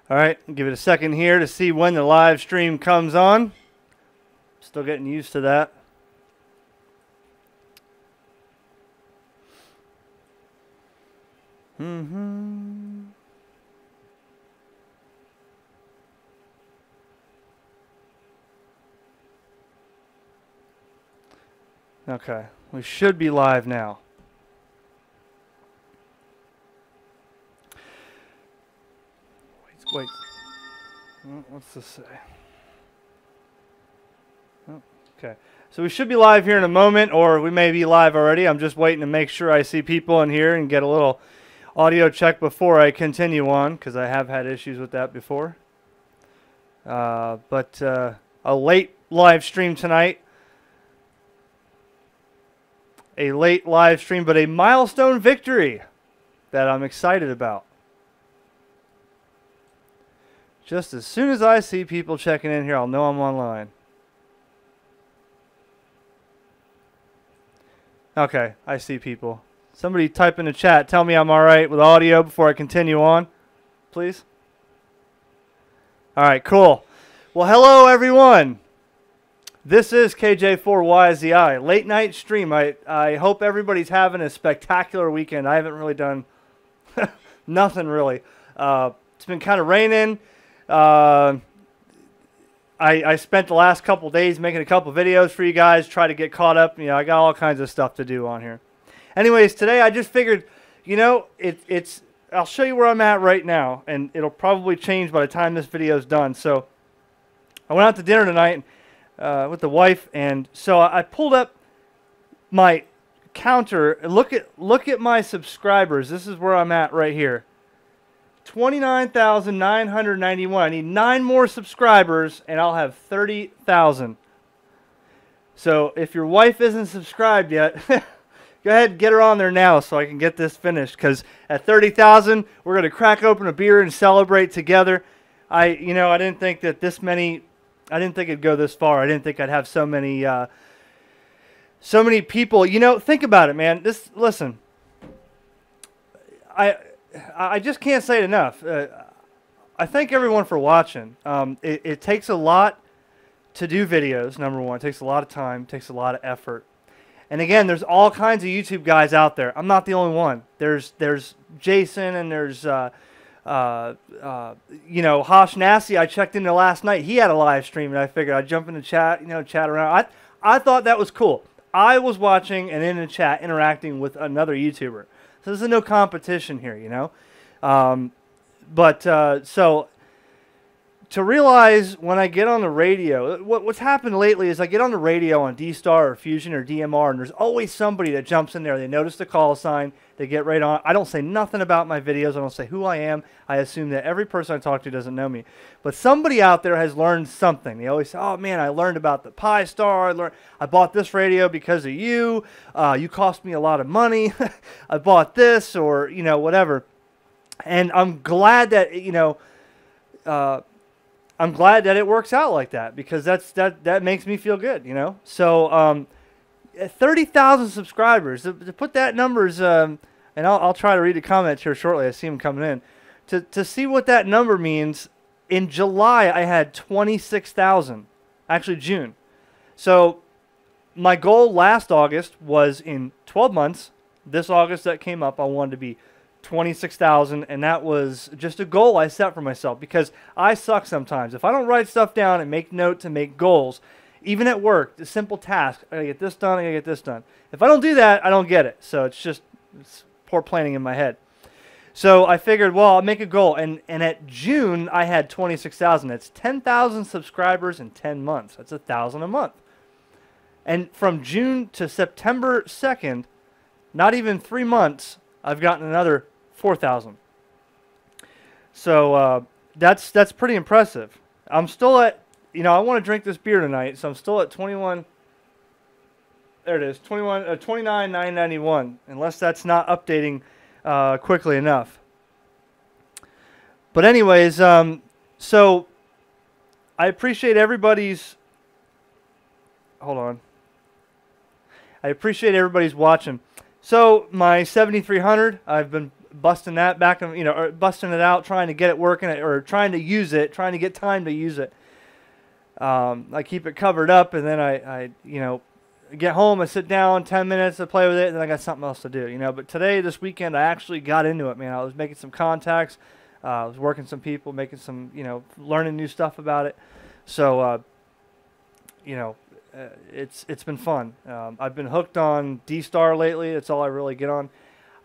All right, give it a second here to see when the live stream comes on. Still getting used to that. Okay, we should be live now. Wait. What's this say? Oh, okay. So we should be live here in a moment, or we may be live already. I'm just waiting to make sure I see people in here and get a little audio check before I continue on, because I have had issues with that before. But a late live stream tonight. A late live stream, but a milestone victory that I'm excited about. Just as soon as I see people checking in here, I'll know I'm online. Okay, I see people. Somebody type in the chat. Tell me I'm all right with audio before I continue on, please. All right, cool. Well, hello, everyone. This is KJ4YZI, late night stream. I hope everybody's having a spectacular weekend. I haven't really done nothing really. It's been kind of raining. I spent the last couple days making a couple videos for you guys, try to get caught up. You know, I got all kinds of stuff to do on here. Anyways, today I just figured, you know, I'll show you where I'm at right now, and it'll probably change by the time this video is done. So I went out to dinner tonight with the wife, and so I pulled up my counter and look at my subscribers. This is where I'm at right here. 29,991. I need 9 more subscribers, and I'll have 30,000. So if your wife isn't subscribed yet, go ahead and get her on there now so I can get this finished. Because at 30,000, we're going to crack open a beer and celebrate together. I didn't think that this many. I didn't think it'd go this far. I didn't think I'd have so many people. You know, think about it, man. Listen. I just can't say it enough. I thank everyone for watching. It takes a lot to do videos, number one. It takes a lot of time. It takes a lot of effort. And again, there's all kinds of YouTube guys out there. I'm not the only one. There's Jason, and there's Hosh Nasty. I checked into last night. He had a live stream, and I figured I'd jump in the chat, chat around. I thought that was cool. I was watching and in the chat interacting with another YouTuber. So there's no competition here, you know. So to realize when I get on the radio, what's happened lately is I get on the radio on D-Star or Fusion or DMR, and there's always somebody that jumps in there. They notice the call sign. They get right on. I don't say nothing about my videos. I don't say who I am. I assume that every person I talk to doesn't know me. But somebody out there has learned something. They always say, oh, man, I learned about the Pi Star. I bought this radio because of you. You cost me a lot of money. I bought this, or, whatever. And I'm glad that, I'm glad that it works out like that, because that makes me feel good, So 30,000 subscribers. To put that numbers, and I'll try to read the comments here shortly. I see them coming in. To see what that number means, in July I had 26,000. Actually, June. So my goal last August was in 12 months. This August that came up, I wanted to be 26,000, and that was just a goal I set for myself, because I suck sometimes. If I don't write stuff down and make notes and make goals, even at work, the simple task, I gotta get this done, I gotta get this done. If I don't do that, I don't get it. So it's poor planning in my head. So I figured, well, I'll make a goal, and at June I had 26,000. That's 10,000 subscribers in 10 months. That's 1,000 a month. And from June to September 2nd, not even 3 months, I've gotten another 4,000. So that's pretty impressive. I'm still at, I want to drink this beer tonight, so I'm still at 21. There it is, 29,991, unless that's not updating quickly enough. But anyways, so I appreciate everybody's. Hold on. I appreciate everybody's watching. So my 7300, I've been busting that back, and or busting it out, trying to get it working, or trying to use it, trying to get time to use it. I keep it covered up, and then I get home, I sit down 10 minutes to play with it, and then I got something else to do, But today, this weekend, I actually got into it, man. I was making some contacts, I was working some people, making some, learning new stuff about it. So, it's been fun. I've been hooked on D-Star lately. That's all I really get on.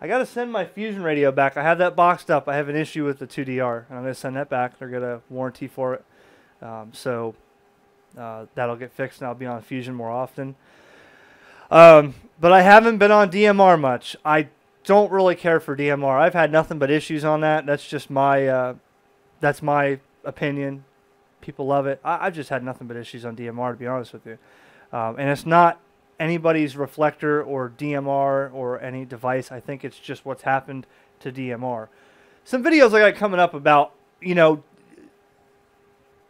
I got to send my Fusion radio back. I have that boxed up. I have an issue with the 2DR, and I'm going to send that back. They're going to warranty for it. So that'll get fixed, and I'll be on Fusion more often. But I haven't been on DMR much. I don't really care for DMR. I've had nothing but issues on that. That's just my opinion. People love it. I've just had nothing but issues on DMR, to be honest with you. And it's not anybody's reflector or DMR or any device. I think it's just what's happened to DMR. Some videos I got coming up about,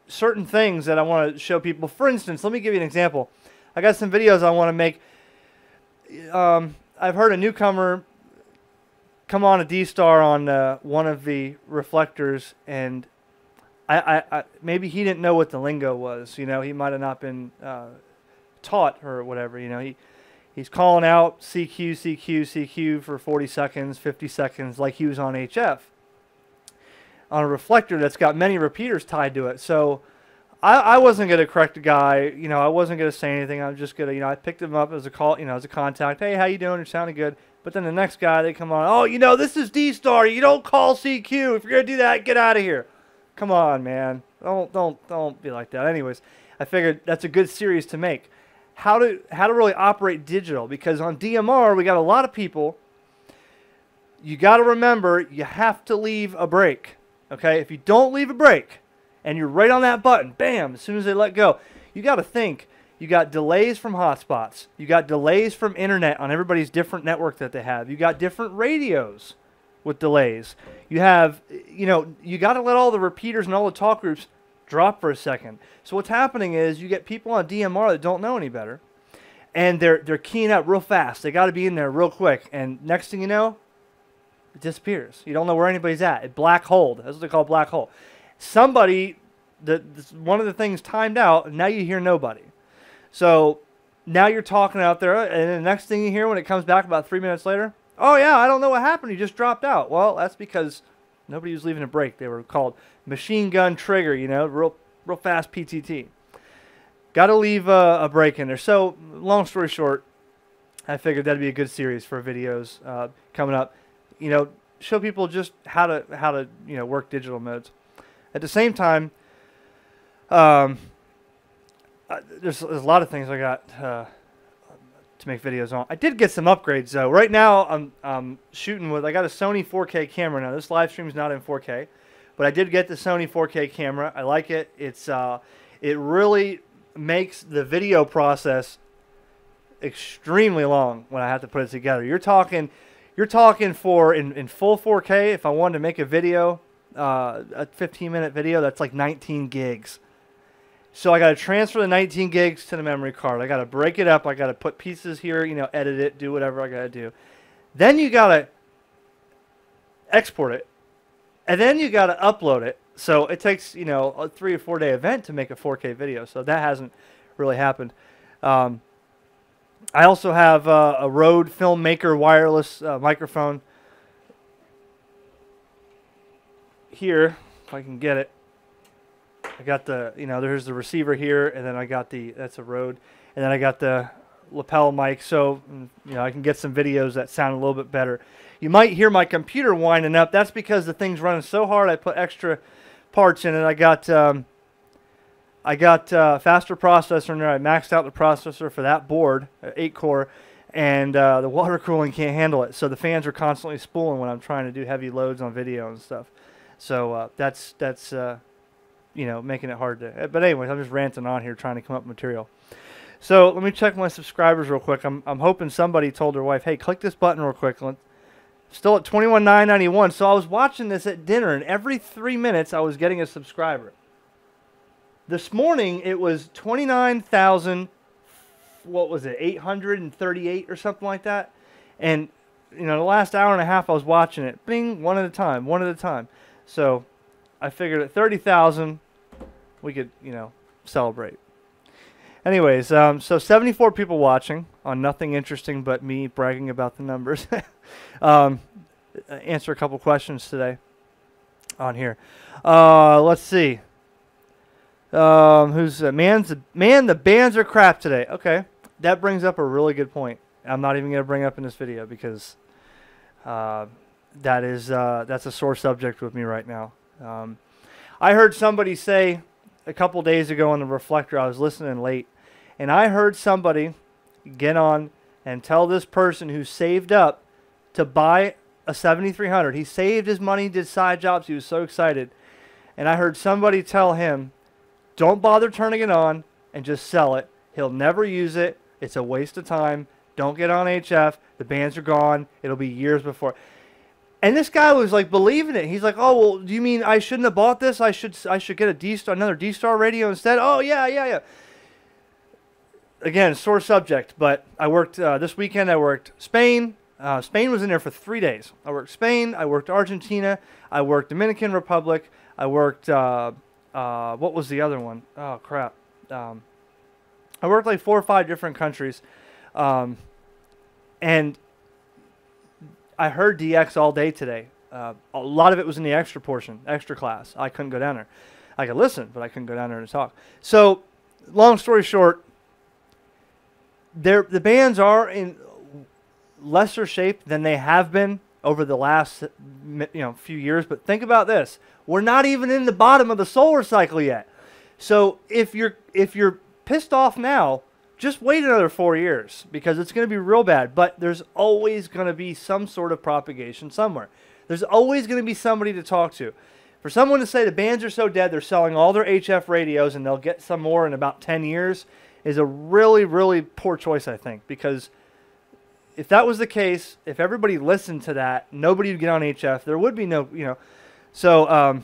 certain things that I want to show people. For instance, let me give you an example. I got some videos I want to make. I've heard a newcomer come on a D-Star on one of the reflectors, and I maybe he didn't know what the lingo was. He might have not been taught or whatever. He's calling out CQ, CQ, CQ for 40 seconds, 50 seconds, like he was on HF on a reflector that's got many repeaters tied to it. So I wasn't going to correct the guy. I wasn't going to say anything. I'm just going to, I picked him up as a call, as a contact. Hey, how you doing? You're sounding good. But then the next guy, they come on. Oh, this is D-Star. You don't call CQ. If you're going to do that, get out of here. Come on, man. Don't be like that. Anyways, I figured that's a good series to make. How to really operate digital, because on DMR we got a lot of people. You got to remember, you have to leave a break. Okay, if you don't leave a break and you're right on that button, bam, as soon as they let go, you got to think. You got delays from hotspots. You got delays from internet on everybody's different network that they have. You got different radios with delays. You have, you got to let all the repeaters and all the talk groups drop for a second. So what's happening is you get people on DMR that don't know any better, and they're keying up real fast. They got to be in there real quick, and next thing you know, it disappears. You don't know where anybody's at. It black hole. That's what they call black hole. Somebody, one of the things timed out, and now you hear nobody. So now you're talking out there, and the next thing you hear when it comes back about 3 minutes later, oh yeah, I don't know what happened. You just dropped out. Well, that's because nobody was leaving a break. They were called machine gun trigger, real fast PTT. Got to leave a break in there. So long story short, I figured that'd be a good series for videos coming up. Show people just how to work digital modes. At the same time, there's a lot of things I got to make videos on. I did get some upgrades though. Right now I'm shooting with, I got a Sony 4K camera. Now this live stream is not in 4K, but I did get the Sony 4K camera. I like it. It really makes the video process extremely long when I have to put it together. You're talking for in full 4K. If I wanted to make a video, a 15-minute video, that's like 19 gigs. So I got to transfer the 19 gigs to the memory card. I got to break it up. I got to put pieces here, edit it, do whatever I got to do. Then you got to export it, and then you got to upload it. So it takes, a 3 or 4 day event to make a 4K video. So that hasn't really happened. I also have a Rode Filmmaker wireless microphone here, if I can get it. I got the, there's the receiver here, and then I got that's a Rode, and then I got the lapel mic, so, I can get some videos that sound a little bit better. You might hear my computer winding up. That's because the thing's running so hard, I put extra parts in it. I got faster processor in there. I maxed out the processor for that board, 8-core, and the water cooling can't handle it, so the fans are constantly spooling when I'm trying to do heavy loads on video and stuff. So that's making it hard to. But anyways, I'm just ranting on here trying to come up with material. So let me check my subscribers real quick. I'm hoping somebody told their wife, hey, click this button real quick. Still at 21,991. So I was watching this at dinner, and every 3 minutes I was getting a subscriber. This morning it was 29,000. What was it? 838 or something like that. And you know, the last hour and a half I was watching it, bing, one at a time, one at a time. So I figured at 30,000, we could, you know, celebrate. Anyways, so 74 people watching on nothing interesting but me bragging about the numbers. Answer a couple questions today on here. Let's see. Who's man? The bands are crap today. Okay, that brings up a really good point. I'm not even going to bring up in this video because that's a sore subject with me right now. I heard somebody say a couple days ago on the Reflector, I was listening late, and I heard somebody get on and tell this person who saved up to buy a 7300. He saved his money, did side jobs, he was so excited. And I heard somebody tell him, don't bother turning it on and just sell it. He'll never use it. It's a waste of time. Don't get on HF. The bands are gone. It'll be years before. And this guy was like believing it. He's like, oh, well, do you mean I shouldn't have bought this? I should get a D-Star, another D-Star radio instead? Oh, yeah. Again, sore subject, but I worked this weekend. I worked Spain. Spain was in there for 3 days. I worked Spain. I worked Argentina. I worked Dominican Republic. I worked, what was the other one? Oh, crap. I worked like 4 or 5 different countries. And I heard DX all day today. A lot of it was in the extra portion, extra class. I couldn't go down there. I could listen, but I couldn't go down there and talk. So, long story short, the bands are in lesser shape than they have been over the last few years. But think about this: we're not even in the bottom of the solar cycle yet. So if you're pissed off now, just wait another 4 years because it's going to be real bad. But there's always going to be some sort of propagation somewhere. There's always going to be somebody to talk to. For someone to say the bands are so dead, they're selling all their HF radios and they'll get some more in about 10 years is a really, really poor choice, I think. Because if that was the case, if everybody listened to that, nobody would get on HF. There would be no, So,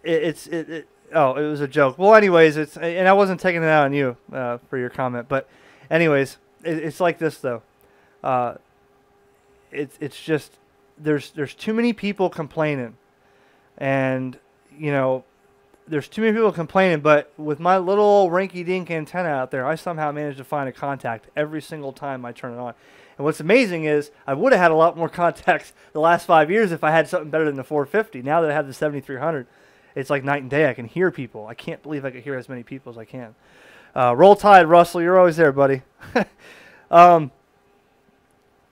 it was a joke. Well, anyways, and I wasn't taking it out on you for your comment, but anyways, it's like this though. It's just there's too many people complaining, and there's too many people complaining. But with my little rinky-dink antenna out there, I somehow managed to find a contact every single time I turn it on. And what's amazing is I would have had a lot more contacts the last 5 years if I had something better than the 450. Now that I have the 7300. It's like night and day. I can hear people. I can't believe I could hear as many people as I can. Roll Tide, Russell. You're always there, buddy.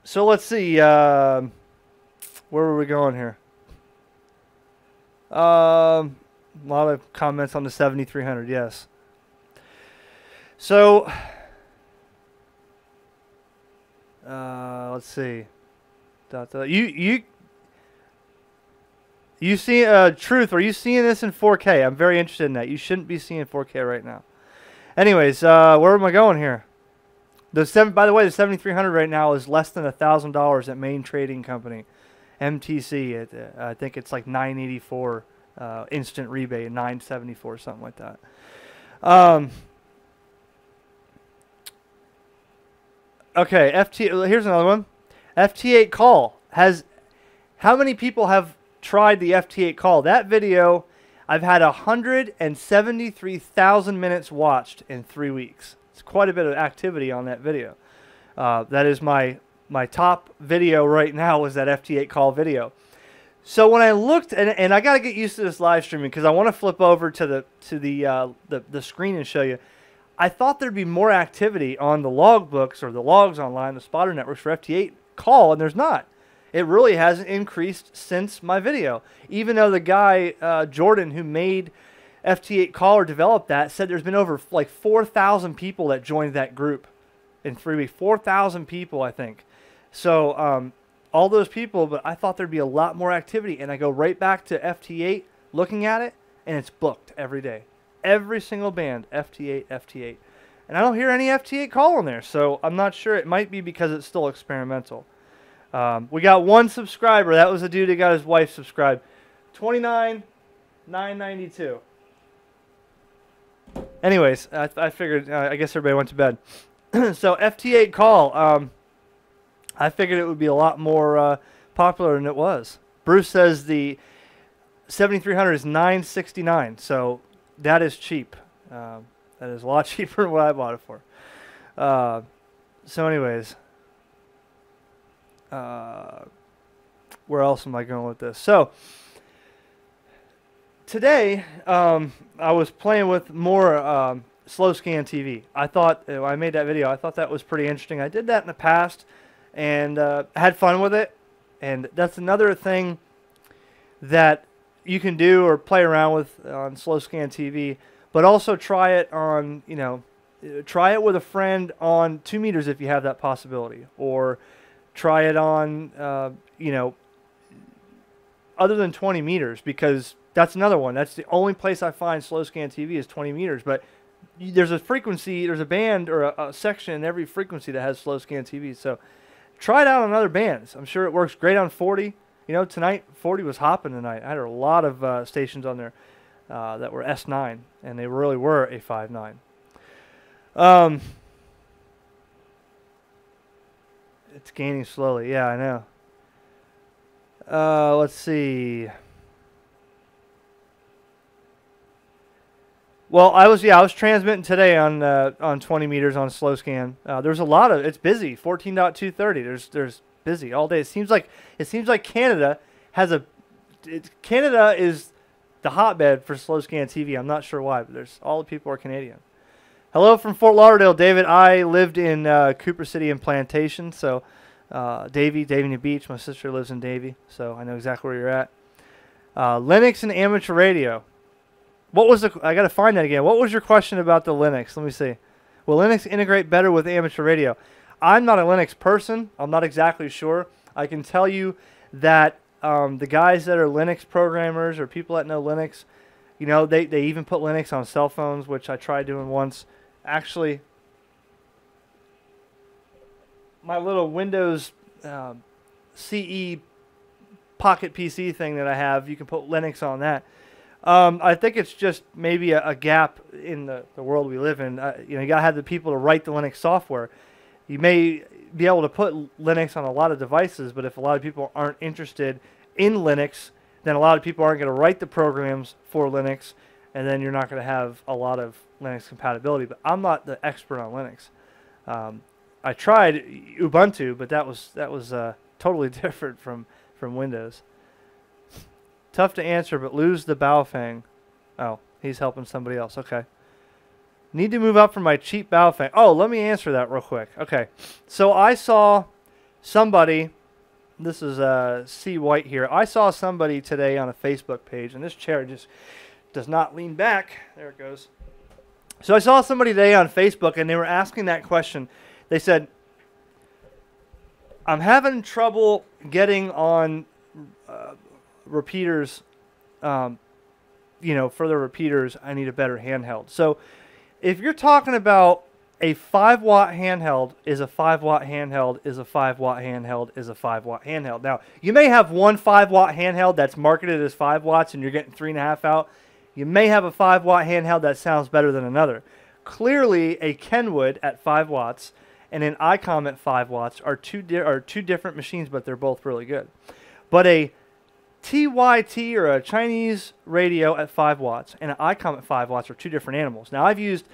So let's see. Where were we going here? A lot of comments on the 7300. Yes. So let's see. You see, Truth, are you seeing this in 4K? I'm very interested in that. You shouldn't be seeing 4K right now. Anyways, where am I going here? By the way, the 7300 right now is less than $1,000 at Main Trading Company, MTC. I think it's like $984 instant rebate, $974, something like that. Okay, here's another one. FT8 call has. How many people have tried the FT8 call? That video, I've had 173,000 minutes watched in 3 weeks. It's quite a bit of activity on that video. That is my top video right now is that FT8 call video. So when I looked, and I got to get used to this live streaming because I want to flip over to the screen and show you. I thought there'd be more activity on the log books or the logs online, the spotter networks for FT8 call, and there's not. It really hasn't increased since my video. Even though the guy, Jordan, who made FT8 Call or developed that, said there's been over like 4,000 people that joined that group in 3 weeks. 4,000 people, I think. So all those people, but I thought there'd be a lot more activity. And I go right back to FT8, looking at it, and it's booked every day. Every single band, FT8, FT8. And I don't hear any FT8 Call in there. So I'm not sure. It might be because it's still experimental. We got one subscriber. That was a dude that got his wife subscribed. 29,992. Anyways, I figured. I guess everybody went to bed. So FT8 call. I figured it would be a lot more popular than it was. Bruce says the 7300 is $969, so that is cheap. That is a lot cheaper than what I bought it for. So anyways, where else am I going with this? So today, I was playing with more slow scan TV. I thought, I made that video, I thought that was pretty interesting. I did that in the past and had fun with it. And that's another thing that you can do or play around with on slow scan TV, but also try it on, you know, try it with a friend on 2 meters if you have that possibility, or try it on, you know, other than 20 meters, because that's another one. That's the only place I find slow scan TV is 20 meters, but there's a frequency, there's a band or a section in every frequency that has slow scan TV. So try it out on other bands. I'm sure it works great on 40. You know, tonight 40 was hopping tonight. I had a lot of stations on there that were S9, and they really were a 5.9. It's gaining slowly. Yeah, I know. Let's see. Well, I was transmitting today on 20 meters on slow scan. There's a lot of, it's busy. 14.230. There's busy all day. It seems like Canada has Canada is the hotbed for slow scan TV. I'm not sure why, but all the people are Canadian. Hello from Fort Lauderdale, David. I lived in Cooper City and Plantation, so Davie Beach. My sister lives in Davie, so I know exactly where you're at. Linux and amateur radio. What was I got to find that again. What was your question about the Linux? Let me see. Will Linux integrate better with amateur radio? I'm not a Linux person. I'm not exactly sure. I can tell you that the guys that are Linux programmers or people that know Linux, you know, they even put Linux on cell phones, which I tried doing once. Actually, my little Windows CE Pocket PC thing that I have, you can put Linux on that. I think it's just maybe a gap in the world we live in. You know, you gotta have the people to write the Linux software. You may be able to put Linux on a lot of devices, but if a lot of people aren't interested in Linux, then a lot of people aren't going to write the programs for Linux, and then you're not going to have a lot of Linux compatibility. But I'm not the expert on Linux. I tried Ubuntu, but that was totally different from Windows. Tough to answer, but lose the Baofeng. Oh, he's helping somebody else. Okay. Need to move up from my cheap Baofeng. Oh, let me answer that real quick. Okay. So I saw somebody, this is C. White here. I saw somebody today on a Facebook page, and this chair just does not lean back. There it goes. So I saw somebody today on Facebook, and they were asking that question. They said, I'm having trouble getting on repeaters, you know, for the repeaters. I need a better handheld. So if you're talking about a 5-watt handheld is a 5-watt handheld is a 5-watt handheld is a 5-watt handheld. Now, you may have one 5-watt handheld that's marketed as 5 watts and you're getting 3.5 out. You may have a 5-watt handheld that sounds better than another. Clearly, a Kenwood at 5 watts and an ICOM at 5 watts are two different machines, but they're both really good. But a TYT or a Chinese radio at 5 watts and an ICOM at 5 watts are two different animals. Now, I've used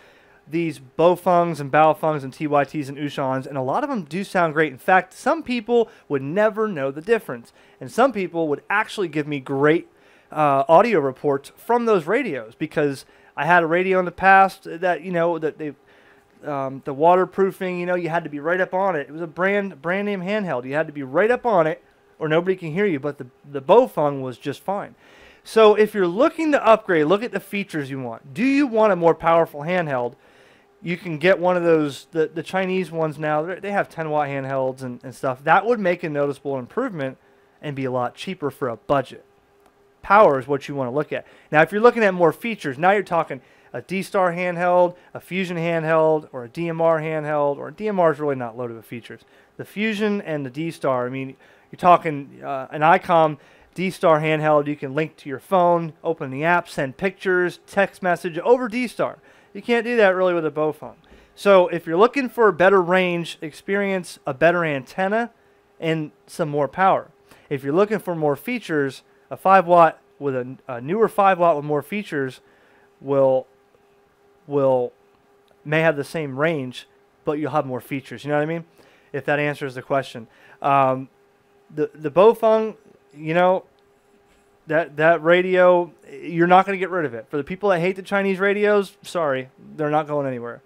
these Baofengs and Baofengs and TYTs and Ushans, and a lot of them do sound great. In fact, some people would never know the difference, and some people would actually give me great audio reports from those radios, because I had a radio in the past that, you know, that they the waterproofing, you know, you had to be right up on it. It was a brand name handheld. You had to be right up on it or nobody can hear you, but the Baofeng was just fine. So if you're looking to upgrade, look at the features you want. Do you want a more powerful handheld? You can get one of those, the Chinese ones now, they have 10-watt handhelds and stuff. That would make a noticeable improvement and be a lot cheaper for a budget. Power is what you want to look at. Now, if you're looking at more features, now you're talking a D-Star handheld, a Fusion handheld, or a DMR handheld, or a DMR is really not loaded with features. The Fusion and the D-Star, I mean, you're talking an ICOM D-Star handheld you can link to your phone, open the app, send pictures, text message over D-Star. You can't do that really with a Baofeng. So if you're looking for a better range experience, a better antenna, and some more power. If you're looking for more features, a 5 watt with a newer 5 watt with more features will may have the same range, but you'll have more features. You know what I mean? If that answers the question. The Bofeng, you know, that radio, you're not going to get rid of it. For the people that hate the Chinese radios, sorry, they're not going anywhere.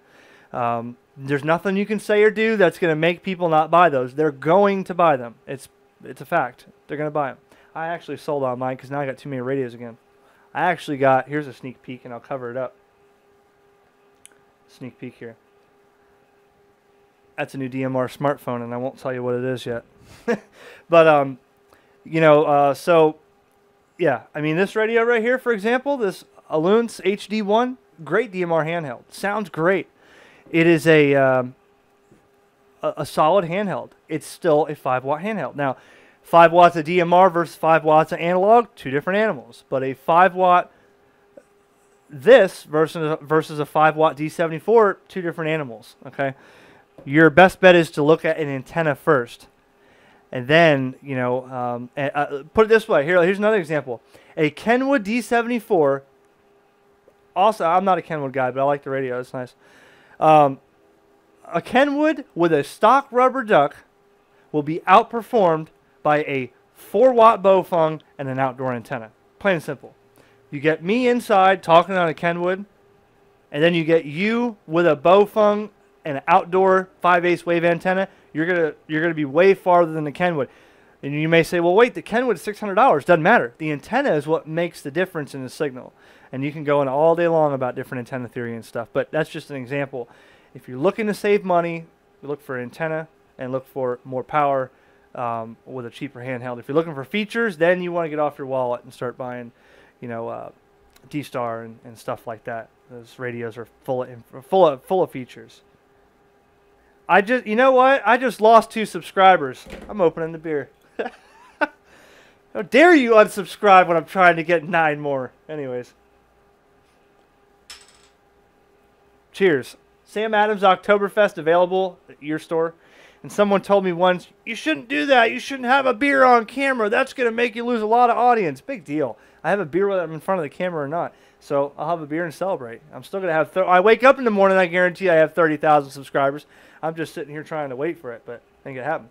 There's nothing you can say or do that's going to make people not buy those. They're going to buy them. It's a fact. They're going to buy them. I actually sold on mine because now I got too many radios again. I actually got, here's a sneak peek, and I'll cover it up. Sneak peek here. That's a new DMR smartphone, and I won't tell you what it is yet. But, you know, so, yeah. I mean, this radio right here, for example, this Alunce HD1, great DMR handheld. Sounds great. It is a solid handheld. It's still a 5 watt handheld. Now, 5 watts of DMR versus 5 watts of analog, two different animals. But a 5 watt this versus a 5 watt D74, two different animals. Okay, your best bet is to look at an antenna first, and then you know, put it this way. Here's another example: a Kenwood D74. Also, I'm not a Kenwood guy, but I like the radio. It's nice. A Kenwood with a stock rubber duck will be outperformed by a 4 watt Bofeng and an outdoor antenna. Plain and simple. You get me inside talking on a Kenwood, and then you get you with a Bofeng and an outdoor 5/8 wave antenna. You're gonna be way farther than the Kenwood. And you may say, well, wait, the Kenwood is $600. Doesn't matter. The antenna is what makes the difference in the signal. And you can go in all day long about different antenna theory and stuff. But that's just an example. If you're looking to save money, look for an antenna and look for more power with a cheaper handheld. If you're looking for features, then you want to get off your wallet and start buying, you know, D-Star and stuff like that. Those radios are full of features. You know what? I just lost 2 subscribers. I'm opening the beer. How dare you unsubscribe when I'm trying to get 9 more? Anyways. Cheers. Sam Adams Oktoberfest available at your store. And someone told me once, you shouldn't do that. You shouldn't have a beer on camera. That's going to make you lose a lot of audience. Big deal. I have a beer whether I'm in front of the camera or not. So I'll have a beer and celebrate. I'm still going to have... I wake up in the morning, I guarantee I have 30,000 subscribers. I'm just sitting here trying to wait for it, but I think it happened.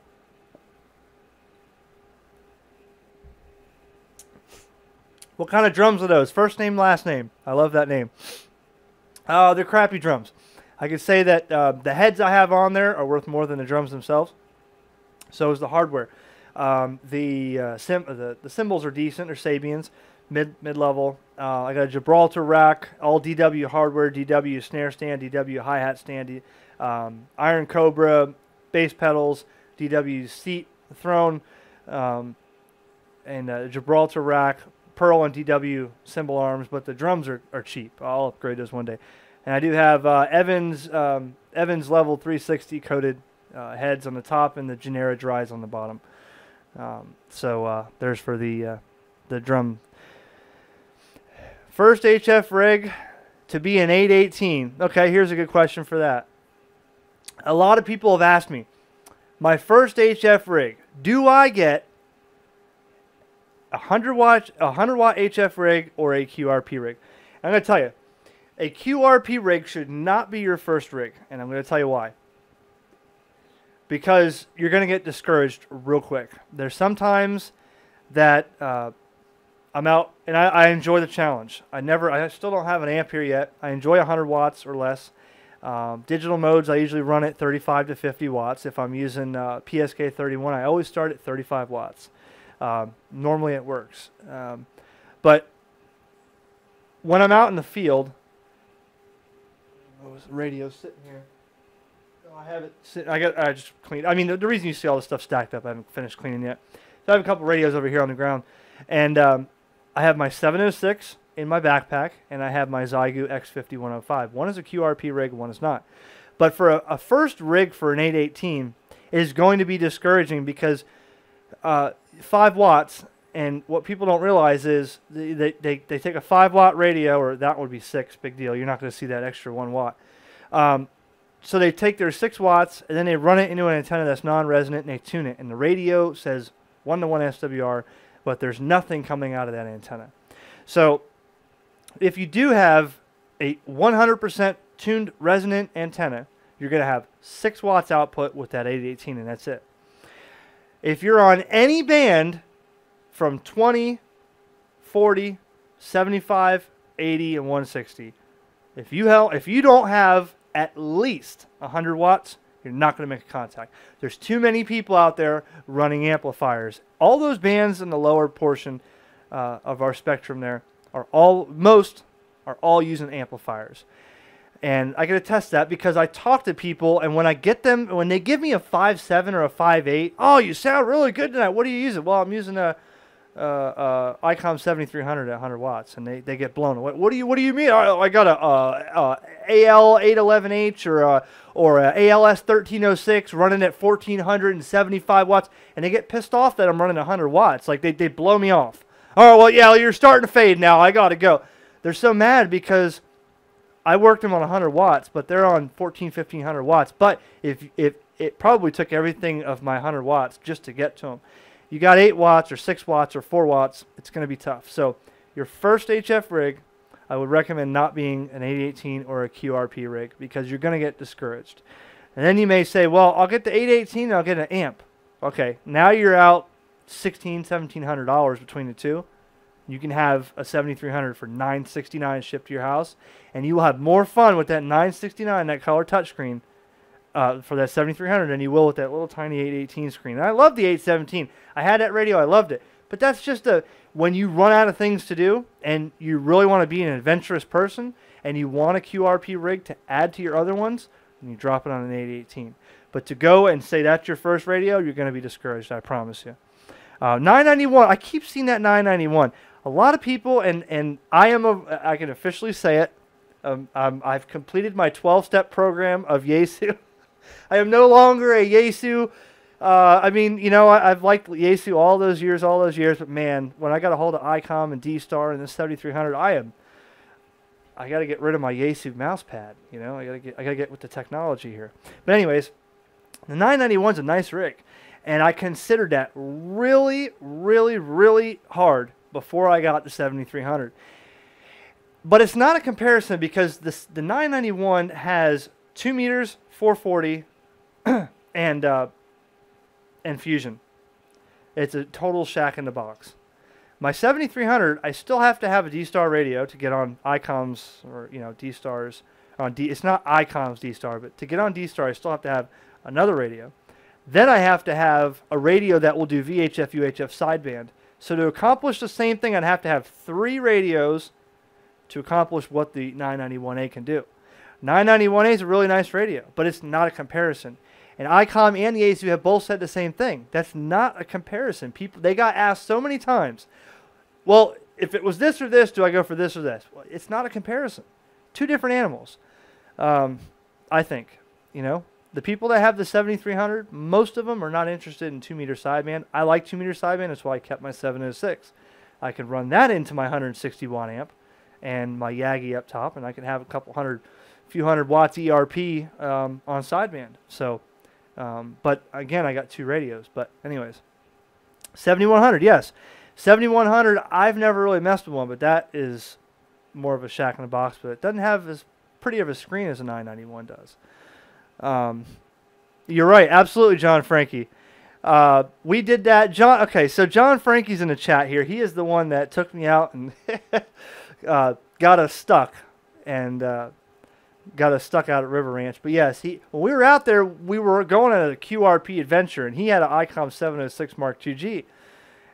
What kind of drums are those? First name, last name. I love that name. They're crappy drums. I could say that the heads I have on there are worth more than the drums themselves. So is the hardware. The cymbals are decent. They're Sabians, mid-level. I got a Gibraltar rack, all DW hardware, DW snare stand, DW hi-hat stand, Iron Cobra, bass pedals, DW seat, throne, and Gibraltar rack, Pearl and DW cymbal arms, but the drums are cheap. I'll upgrade those one day. And I do have Evans level 360 coated heads on the top and the Genera dries on the bottom. So there's for the drum. First HF rig to be an 818. Okay, here's a good question for that. A lot of people have asked me, my first HF rig, do I get a 100 watt HF rig or a QRP rig? I'm going to tell you, a QRP rig should not be your first rig, and I'm going to tell you why. Because you're going to get discouraged real quick. There's sometimes that I'm out, and I enjoy the challenge. I still don't have an amp here yet. I enjoy 100 watts or less. Digital modes, I usually run at 35 to 50 watts. If I'm using PSK 31, I always start at 35 watts. Normally it works. But when I'm out in the field, the radio sitting here. I have it sitting. I just cleaned. I mean, the reason you see all this stuff stacked up, I haven't finished cleaning yet. So I have a couple radios over here on the ground, and I have my 706 in my backpack, and I have my Xiegu X5105. One is a QRP rig, one is not. But for a first rig for an 818 is going to be discouraging because 5 watts. And what people don't realize is they take a 5 watt radio, or that would be 6, big deal. You're not going to see that extra 1 watt. So they take their 6 watts and then they run it into an antenna that's non-resonant and they tune it. And the radio says 1-to-1 SWR, but there's nothing coming out of that antenna. So if you do have a 100% tuned resonant antenna, you're going to have 6 watts output with that 818, and that's it. If you're on any band from 20, 40, 75, 80, and 160, if you don't have at least 100 watts, you're not going to make a contact. There's too many people out there running amplifiers. All those bands in the lower portion of our spectrum there most are all using amplifiers. And I can attest that because I talk to people, and when they give me a 5.7 or a 5.8, oh, you sound really good tonight. What are you using? Well, I'm using a ICOM 7300 at 100 watts, and they get blown. What do you mean? I got a AL 811H or a ALS 1306 running at 1475 watts, and they get pissed off that I'm running 100 watts. Like they blow me off. Oh, well, yeah, you're starting to fade now. I got to go. They're so mad because I worked them on 100 watts, but they're on 1500 watts. But if it probably took everything of my 100 watts just to get to them. You got 8 watts or 6 watts or 4 watts, it's going to be tough. So your first HF rig, I would recommend not being an 818 or a QRP rig because you're going to get discouraged. And then you may say, well, I'll get the 818 and I'll get an amp. Okay, now you're out $1,700 between the two. You can have a 7300 for $969 shipped to your house, and you will have more fun with that $969, that color touchscreen, for that 7300 than you will with that little tiny 818 screen. And I love the 817. I had that radio. I loved it. But that's just when you run out of things to do and you really want to be an adventurous person and you want a QRP rig to add to your other ones, and you drop it on an 818. But to go and say that's your first radio, you're going to be discouraged, I promise you. 991, I keep seeing that 991. A lot of people, and I can officially say it, I've completed my 12-step program of Yaesu. I am no longer a Yaesu. I mean, you know, I've liked Yaesu all those years, but man, when I got a hold of ICOM and D-Star and the 7300, I got to get rid of my Yaesu mouse pad. You know, I got to get with the technology here. But anyways, the 991's a nice rig, and I considered that really, really, really hard before I got the 7300. But it's not a comparison because the 991 has 2 meters, 440, and fusion. It's a total shack in the box. My 7300, I still have to have a D-Star radio to get on ICOMs or D-Stars. It's not ICOMs D-Star, but to get on D-Star, I still have to have another radio. Then I have to have a radio that will do VHF, UHF sideband. So to accomplish the same thing, I'd have to have 3 radios to accomplish what the 991A can do. 991A is a really nice radio, but it's not a comparison. And ICOM and the Yaesu have both said the same thing. That's not a comparison. They got asked so many times, well, if it was this or this, do I go for this or this? Well, it's not a comparison. 2 different animals, I think. The people that have the 7300, most of them are not interested in 2-meter sideband. I like 2-meter sideband. That's why I kept my 706. I could run that into my 160-watt amp and my Yagi up top, and I can have a few hundred watts ERP on sideband. So, but again, I got 2 radios. But anyways, 7100, yes. 7100, I've never really messed with one, but that is more of a shack in the box, but it doesn't have as pretty of a screen as a 991 does. You're right, absolutely, John Frankie. We did that. Okay, so John Frankie's in the chat here. He is the one that took me out and got us stuck out at River Ranch. But yes, when we were out there, we were going on a QRP adventure, and he had an ICOM 706 Mark IIG.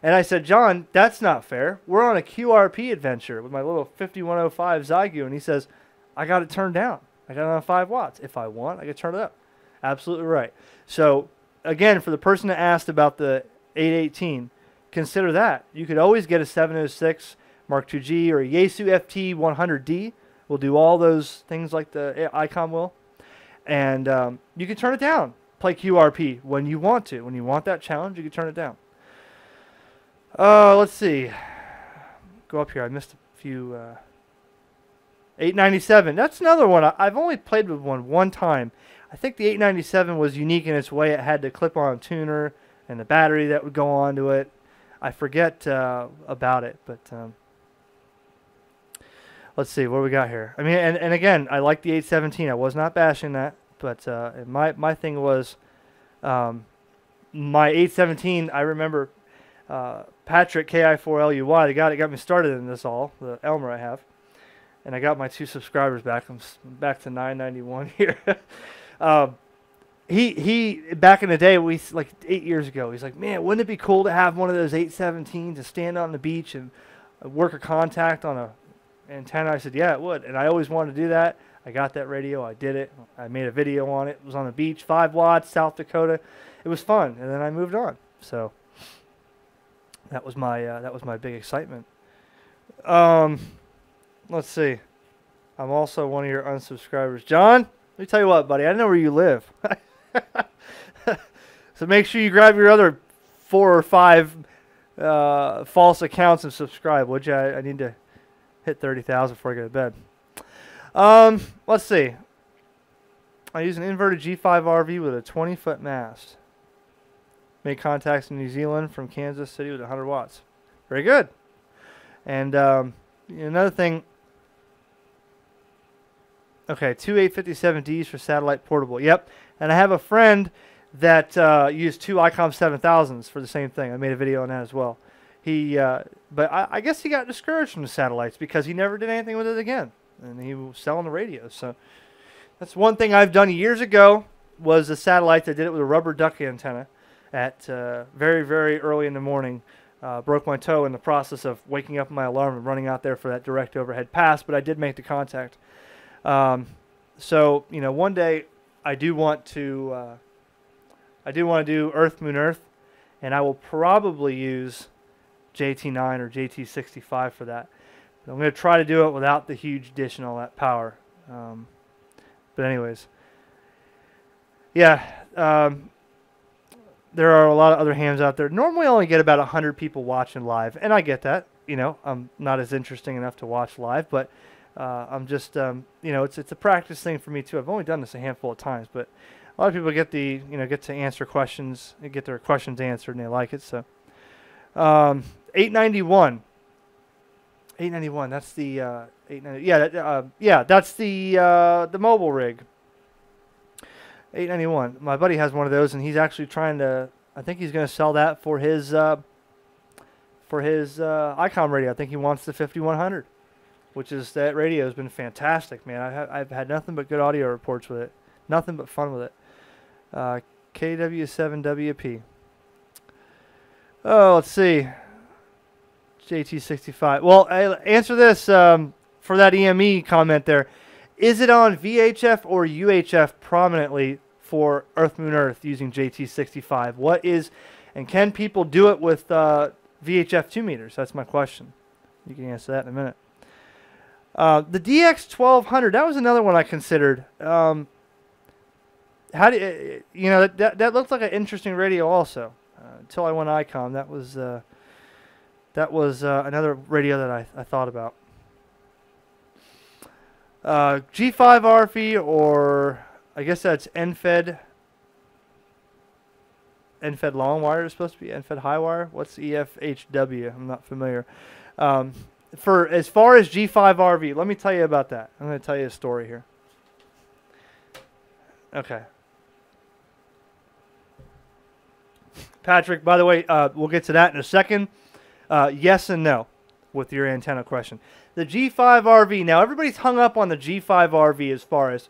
And I said, John, that's not fair. We're on a QRP adventure with my little 5105 Zygu. And he says, I got it turned down. I got it on 5 watts. If I want, I can turn it up. Absolutely right. So, again, for the person that asked about the 818, consider that. You could always get a 706 Mark IIG or a Yaesu FT 100D. We'll do all those things like the ICOM will. And you can turn it down. Play QRP when you want to. When you want that challenge, you can turn it down. Let's see. Go up here. I missed a few. 897. That's another one. I've only played with one time. I think the 897 was unique in its way. It had the clip-on tuner and the battery that would go onto it. I forget about it, but let's see what we got here. I mean, and again, I like the 817. I was not bashing that, but my thing was my 817. I remember Patrick KI4LUY, the guy that got me started in this all, the Elmer I have, and I got my 2 subscribers back. I'm back to 991 here. He back in the day, like 8 years ago, he's like, man, wouldn't it be cool to have one of those 817s to stand on the beach and work a contact on a antenna? I said, yeah, it would. And I always wanted to do that. I got that radio. I did it. I made a video on it. It was on the beach, 5 watts, South Dakota. It was fun. And then I moved on. So that was my big excitement. Let's see. I'm also one of your unsubscribers. John, let me tell you what, buddy. I know where you live. So make sure you grab your other 4 or 5 false accounts and subscribe, would you? I need to hit 30,000 before I go to bed. Let's see. I use an inverted G5 RV with a 20-foot mast. Made contacts in New Zealand from Kansas City with 100 watts. Very good. And another thing. Okay, 2 857Ds for satellite portable. Yep. And I have a friend that used 2 ICOM 7000s for the same thing. I made a video on that as well. But I guess he got discouraged from the satellites because he never did anything with it again. And he was selling the radios. So that's one thing I've done years ago was the satellites. I did it with a rubber duck antenna at very, very early in the morning. Broke my toe in the process of waking up my alarm and running out there for that direct overhead pass, but I did make the contact. So, one day I do want to do Earth, Moon, Earth, and I will probably use JT9 or JT65 for that. But I'm going to try to do it without the huge dish and all that power. But anyways, yeah, there are a lot of other hams out there. Normally I only get about 100 people watching live, and I get that. I'm not as interesting enough to watch live, but I'm just, it's a practice thing for me too. I've only done this a handful of times, but a lot of people get to answer questions, get their questions answered, and they like it. So, 891. 891. That's the 890. Yeah, that's the mobile rig. 891. My buddy has one of those, and he's actually trying to. I think he's going to sell that for his ICOM radio. I think he wants the 5100, which is that radio has been fantastic, man. I've had nothing but good audio reports with it, nothing but fun with it. KW7WP. Oh, let's see. JT65. Well, answer this for that EME comment there. Is it on VHF or UHF prominently for Earth, Moon, Earth using JT65? What is, and can people do it with VHF 2 meters? That's my question. You can answer that in a minute. The DX1200, that was another one I considered. How do that looked like an interesting radio also. Until I went ICOM, that was another radio that I thought about. G5RV, or I guess that's NFED. NFED long wire is supposed to be NFED high wire. What's EFHW? I'm not familiar. For as far as G5RV, let me tell you about that. I'm going to tell you a story here. Okay. Patrick, by the way, we'll get to that in a second. Yes and no with your antenna question. The G5RV. Now, everybody's hung up on the G5RV as far as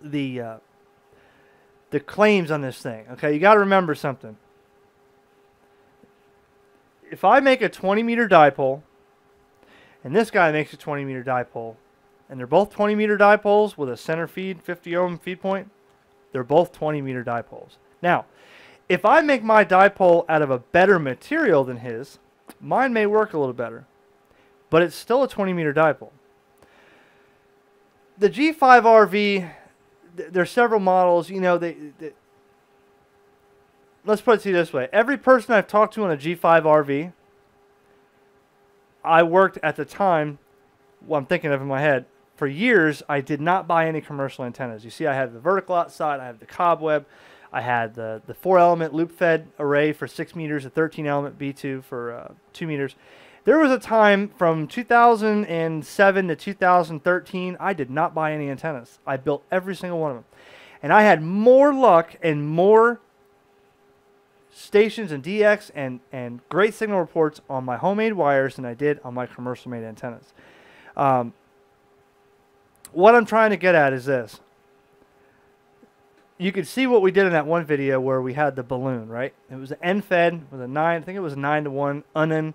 the claims on this thing. Okay, you got to remember something. If I make a 20-meter dipole, and this guy makes a 20-meter dipole, and they're both 20-meter dipoles with a center feed, 50-ohm feed point, they're both 20-meter dipoles. Now, if I make my dipole out of a better material than his, mine may work a little better, but it's still a 20-meter dipole. The G5RV, there's several models. Let's put it to you this way. Every person I've talked to on a G5RV, I worked at the time what I'm thinking of in my head. For years, I did not buy any commercial antennas. You see, I have the vertical outside, I have the cobweb, I had the 4-element loop-fed array for 6 meters, a 13-element B2 for 2 meters. There was a time from 2007 to 2013, I did not buy any antennas. I built every single one of them. And I had more luck and more stations and DX and great signal reports on my homemade wires than I did on my commercial-made antennas. What I'm trying to get at is this. You could see what we did in that one video where we had the balloon, right? It was an end-fed with a 9, I think it was a 9-to-1 unend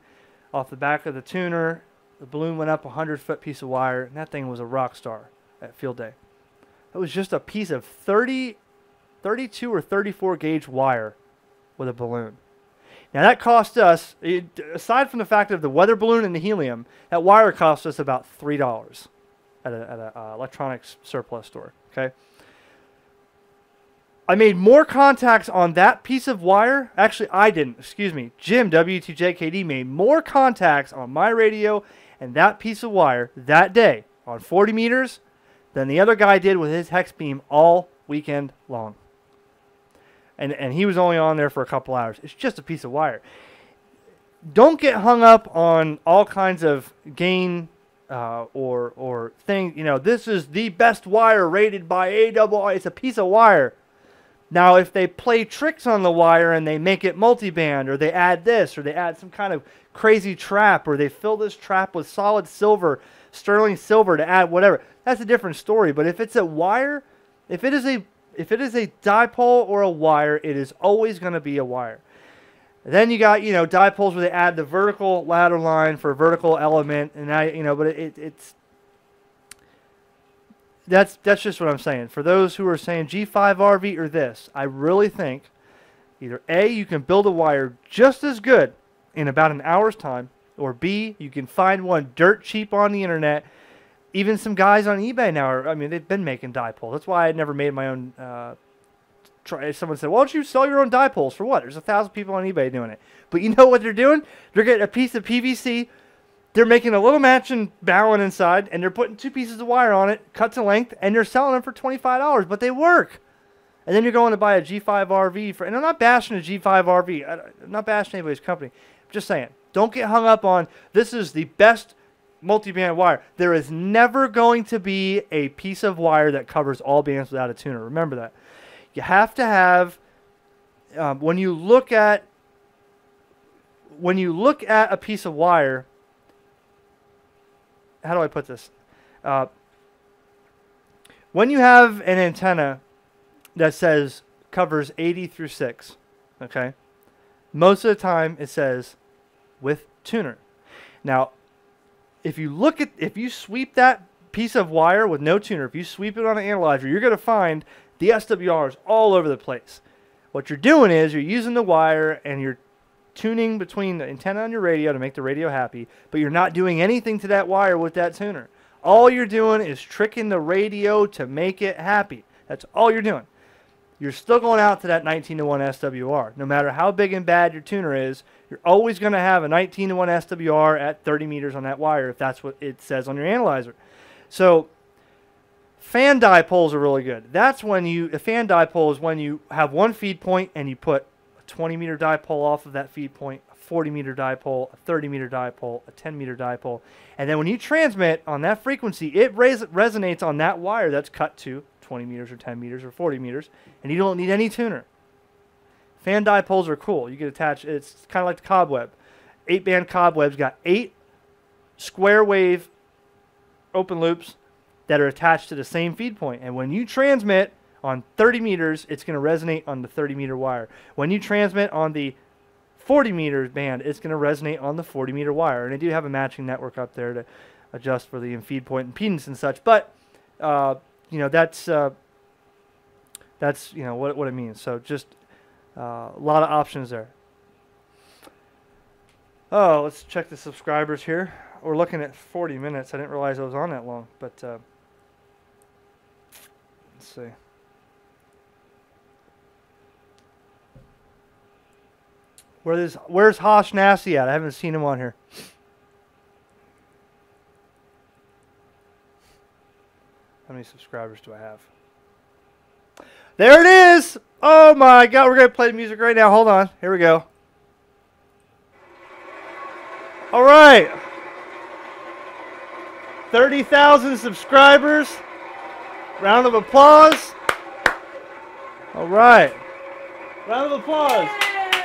off the back of the tuner. The balloon went up a 100-foot piece of wire, and that thing was a rock star at field day. It was just a piece of 32 or 34 gauge wire with a balloon. Now that cost us, aside from the fact of the weather balloon and the helium, that wire cost us about $3 at an electronics surplus store. Okay. I made more contacts on that piece of wire. Actually, I didn't. Excuse me. Jim, W2JKD, made more contacts on my radio and that piece of wire that day on 40 meters than the other guy did with his hex beam all weekend long. And he was only on there for a couple hours. It's just a piece of wire. Don't get hung up on all kinds of gain or things. You know, this is the best wire rated by AAA. It's a piece of wire. Now, if they play tricks on the wire and they make it multiband, or they add this, or they add some kind of crazy trap, or they fill this trap with solid silver, sterling silver to add whatever, that's a different story. But if it's a wire, if it is a dipole or a wire, it is always going to be a wire. Then you got, you know, dipoles where they add the vertical ladder line for a vertical element, and now, you know, but it's that's just what I'm saying. For those who are saying G5RV or this, I really think either A, you can build a wire just as good in about an hour's time, or B, you can find one dirt cheap on the internet. Even some guys on eBay now I mean, they've been making dipoles. That's why I never made my own. Someone said, why don't you sell your own dipoles? For what? There's 1,000 people on eBay doing it. But you know what they're doing? They're getting a piece of PVC. They're making a little matching ballon inside, and they're putting 2 pieces of wire on it, cut to length, and they're selling them for $25, but they work. And then you're going to buy a G5RV and I'm not bashing a G5RV. I'm not bashing anybody's company. I'm just saying, don't get hung up on this is the best multi-band wire. There is never going to be a piece of wire that covers all bands without a tuner. Remember that. You have to have, when you look at a piece of wire, how do I put this? When you have an antenna that says covers 80 through 6, okay, most of the time it says with tuner. Now, if you sweep that piece of wire with no tuner, if you sweep it on an analyzer, you're going to find the SWRs all over the place. What you're doing is you're using the wire and you're tuning between the antenna on your radio to make the radio happy, but you're not doing anything to that wire with that tuner. All you're doing is tricking the radio to make it happy. That's all you're doing. You're still going out to that 19-to-1 SWR. No matter how big and bad your tuner is, you're always going to have a 19-to-1 SWR at 30 meters on that wire if that's what it says on your analyzer. So fan dipoles are really good. That's when a fan dipole is when you have one feed point and you put a 20-meter dipole off of that feed point, a 40-meter dipole, a 30-meter dipole, a 10-meter dipole. And then when you transmit on that frequency, it resonates on that wire that's cut to 20 meters or 10 meters or 40 meters, and you don't need any tuner. Fan dipoles are cool. You can attach, it's kind of like the cobweb. 8-band cobwebs got 8 square wave open loops that are attached to the same feed point. And when you transmit on 30 meters, it's going to resonate on the 30-meter wire. When you transmit on the 40-meter band, it's going to resonate on the 40-meter wire. And they do have a matching network up there to adjust for the feed point impedance and such. But you know, that's you know what it means. So just a lot of options there. Oh, let's check the subscribers here. We're looking at 40 minutes. I didn't realize I was on that long, but let's see. Where's Hosh Nasty at? I haven't seen him on here. How many subscribers do I have? There it is! Oh my God, we're going to play the music right now. Hold on. Here we go. All right. 30,000 subscribers. Round of applause. All right. Round of applause.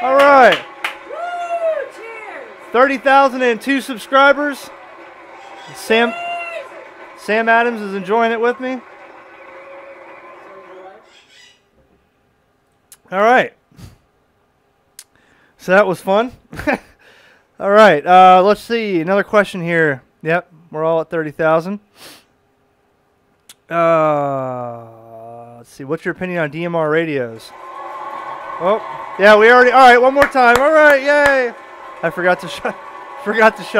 All right. 30,002 subscribers. Sam Adams is enjoying it with me. All right. So that was fun. All right. Let's see. Another question here. Yep. We're all at 30,000. Let's see. What's your opinion on DMR radios? Oh, yeah. We already. All right. One more time. All right. Yay. I forgot to shut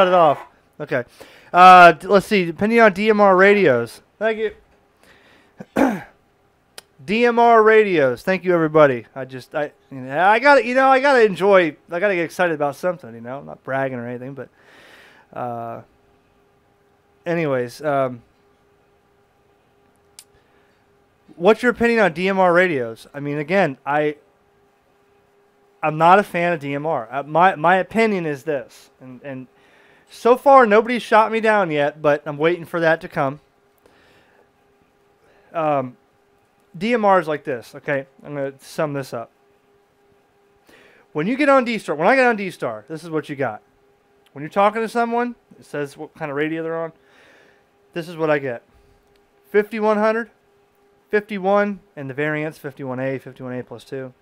it off. Okay. Let's see. Opinion on DMR radios. Thank you. DMR radios. Thank you, everybody. I gotta get excited about something, you know. I'm not bragging or anything, but anyways, what's your opinion on DMR radios? I mean, again, I'm not a fan of DMR. My opinion is this, and so far nobody's shot me down yet, but I'm waiting for that to come. DMR is like this, okay? I'm going to sum this up. When you get on D-Star, when I get on D-Star, this is what you got. When you're talking to someone, it says what kind of radio they're on. This is what I get. 5100, 51, and the variants, 51A, 51A plus 2.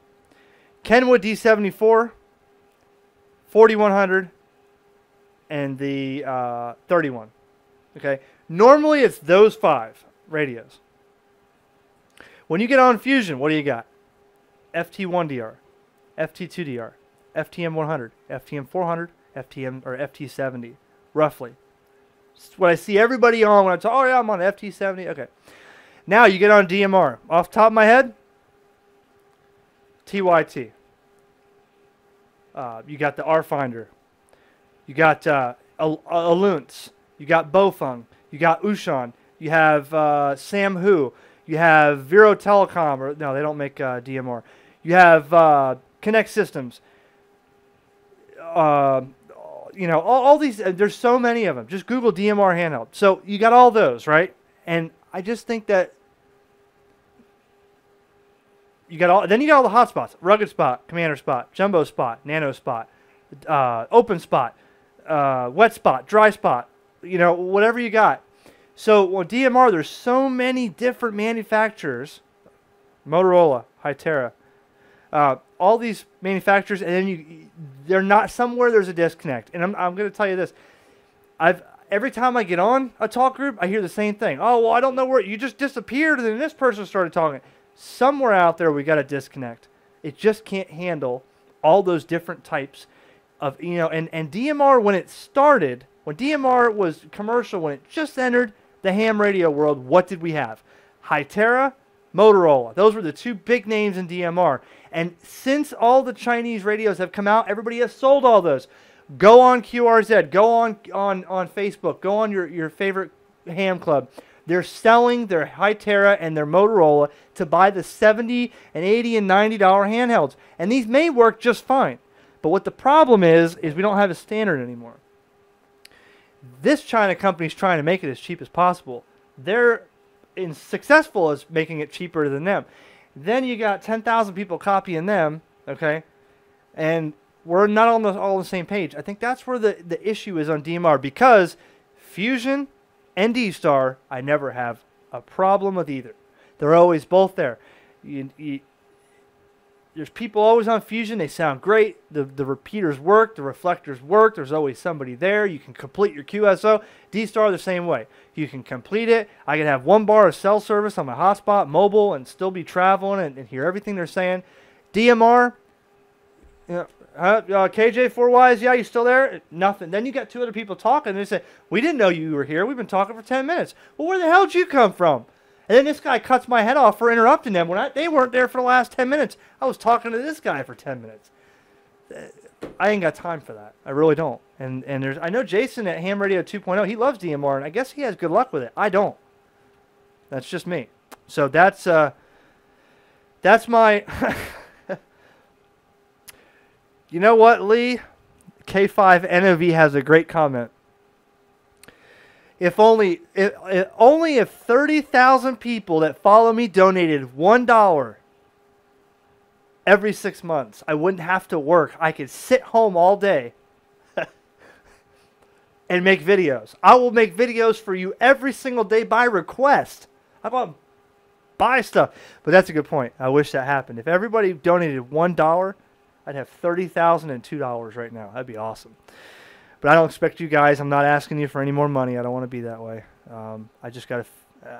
Kenwood D74, 4100, and the 31. Okay? Normally it's those 5 radios. When you get on Fusion, what do you got? FT1DR, FT2DR, FTM100, FTM400, FTM or FT70, roughly. It's what I see everybody on when I talk. Oh yeah, I'm on FT70. Okay. Now you get on DMR. Off the top of my head, TYT. You got the R Finder. You got Aluntz. You got Bofeng. You got Ushan. You have Samhu. You have Vero Telecom, or no, they don't make DMR. You have Connect Systems. You know, all these. There's so many of them. Just Google DMR handheld. So you got all those, right? And I just think that you got all. Then you got all the hotspots: Rugged Spot, Commander Spot, Jumbo Spot, Nano Spot, Open Spot, Wet Spot, Dry Spot. You know, whatever you got. So with DMR, there's so many different manufacturers, Motorola, Hytera, all these manufacturers, and then they're not somewhere. There's a disconnect, and I'm going to tell you this: every time I get on a talk group, I hear the same thing. Oh well, I don't know where you just disappeared, and then this person started talking. Somewhere out there, we got a disconnect. It just can't handle all those different types of and DMR when it started, when DMR was commercial, when it just entered the ham radio world, what did we have? Hytera, Motorola. Those were the 2 big names in DMR. And since all the Chinese radios have come out, everybody has sold all those. Go on QRZ. Go on Facebook. Go on your favorite ham club. They're selling their Hytera and their Motorola to buy the $70 and $80 and $90 handhelds. And these may work just fine. But what the problem is we don't have a standard anymore. This China company is trying to make it as cheap as possible. They're successful as making it cheaper than them. Then you got 10,000 people copying them, okay? And we're not all on the same page. I think that's where the issue is on DMR, because Fusion and D-Star, I never have a problem with either. They're always both there. There's people always on Fusion. They sound great. The repeaters work. The reflectors work. There's always somebody there. You can complete your QSO. D-Star the same way. You can complete it. I can have 1 bar of cell service on my hotspot, mobile, and still be traveling and hear everything they're saying. DMR, KJ4Ys, yeah, you still there? Nothing. Then you got 2 other people talking, and they say, we didn't know you were here. We've been talking for 10 minutes. Well, where the hell did you come from? And then this guy cuts my head off for interrupting them when they weren't there for the last 10 minutes. I was talking to this guy for 10 minutes. I ain't got time for that. I really don't. And I know Jason at Ham Radio 2.0, he loves DMR, and I guess he has good luck with it. I don't. That's just me. So that's my. You know what, Lee? K5NOV has a great comment. If 30,000 people that follow me donated $1 every 6 months, I wouldn't have to work. I could sit home all day and make videos. I will make videos for you every single day by request. How about buy stuff? But that's a good point. I wish that happened. If everybody donated $1, I'd have $30,002 right now. That'd be awesome. But I don't expect you guys. I'm not asking you for any more money. I don't want to be that way. I just got to.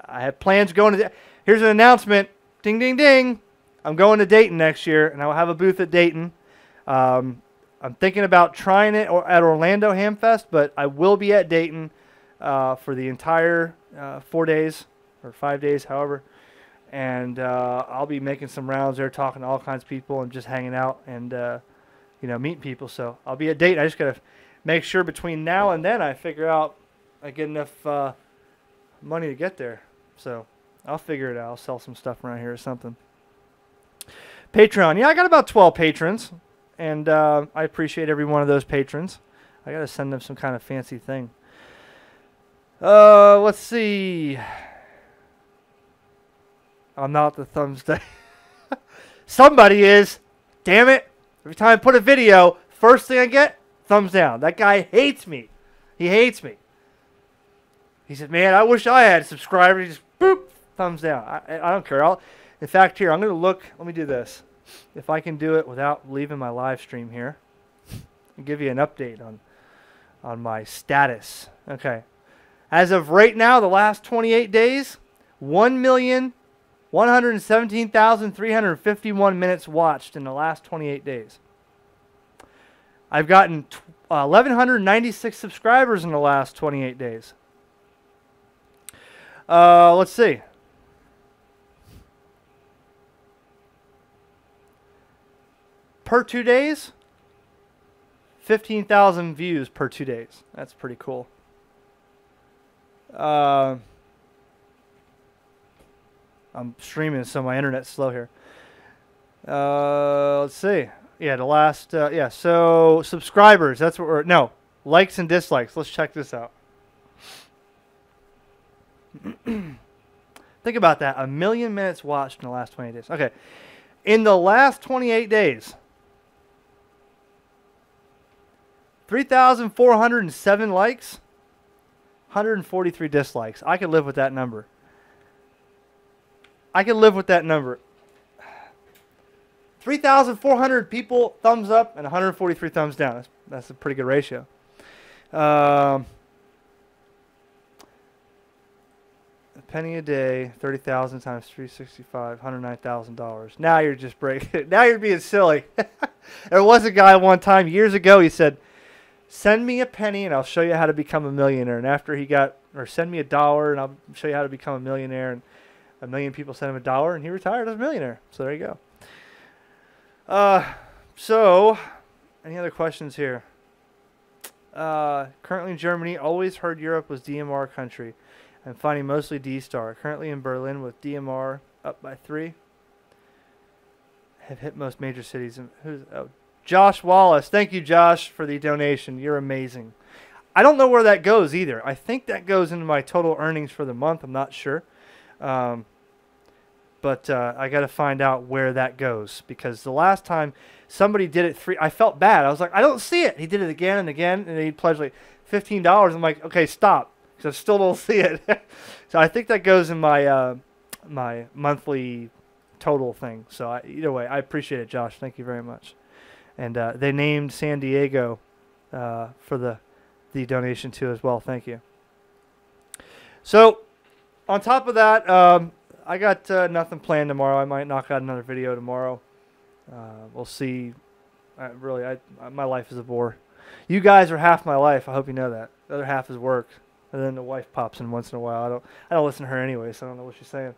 I have plans going to. Here's an announcement. Ding, ding, ding. I'm going to Dayton next year, and I will have a booth at Dayton. I'm thinking about trying it at Orlando Hamfest, but I will be at Dayton for the entire 4 days or 5 days, however. And I'll be making some rounds there, talking to all kinds of people and just hanging out and meeting people. So I'll be at Dayton. I just got to make sure between now and then I figure out I get enough money to get there. So I'll figure it out. I'll sell some stuff around here or something. Patreon. Yeah, I got about 12 patrons, and I appreciate every one of those patrons. I got to send them some kind of fancy thing. Let's see. I'm not the thumbs down. Somebody is. Damn it. Every time I put a video, first thing I get, thumbs down. That guy hates me. He hates me. He said, man, I wish I had subscribers. He just, boop, thumbs down. I don't care. In fact, here, I'm going to look. Let me do this. If I can do it without leaving my live stream here, I'll give you an update on my status. Okay. As of right now, the last 28 days, 1,117,351 minutes watched in the last 28 days. I've gotten 1,196 subscribers in the last 28 days. Let's see. Per 2 days, 15,000 views per 2 days. That's pretty cool. I'm streaming, so my internet's slow here. Let's see. Yeah, the last, so subscribers, that's what we're, no, likes and dislikes. Let's check this out. Think about that. 1 million minutes watched in the last 20 days. Okay. In the last 28 days, 3,407 likes, 143 dislikes. I could live with that number. I can live with that number. 3,400 people thumbs up and 143 thumbs down. That's a pretty good ratio. A penny a day, 30,000 times 365, $109,000. Now you're just breaking. Now you're being silly. There was a guy one time years ago. He said, "Send me a penny and I'll show you how to become a millionaire." And after he got, or send me $1 and I'll show you how to become a millionaire. And 1 million people sent him $1 and he retired as a millionaire. So there you go. So, any other questions here? Currently in Germany, always heard Europe was DMR country. I'm finding mostly D-Star. Currently in Berlin with DMR up by 3. Have hit most major cities. Oh, Josh Wallace. Thank you, Josh, for the donation. You're amazing. I don't know where that goes either. I think that goes into my total earnings for the month. I'm not sure. But I got to find out where that goes, because the last time somebody did it I felt bad. I was like, I don't see it. He did it again and again, and he pledged like $15. I'm like, okay, stop, because I still don't see it. So I think that goes in my my monthly total thing. So either way, I appreciate it, Josh. Thank you very much. And they named San Diego for the donation too as well. Thank you. So on top of that, I got nothing planned tomorrow. I might knock out another video tomorrow. We'll see. My life is a bore. You guys are half my life. I hope you know that. The other half is work. And then the wife pops in once in a while. I don't listen to her anyway, so I don't know what she's saying.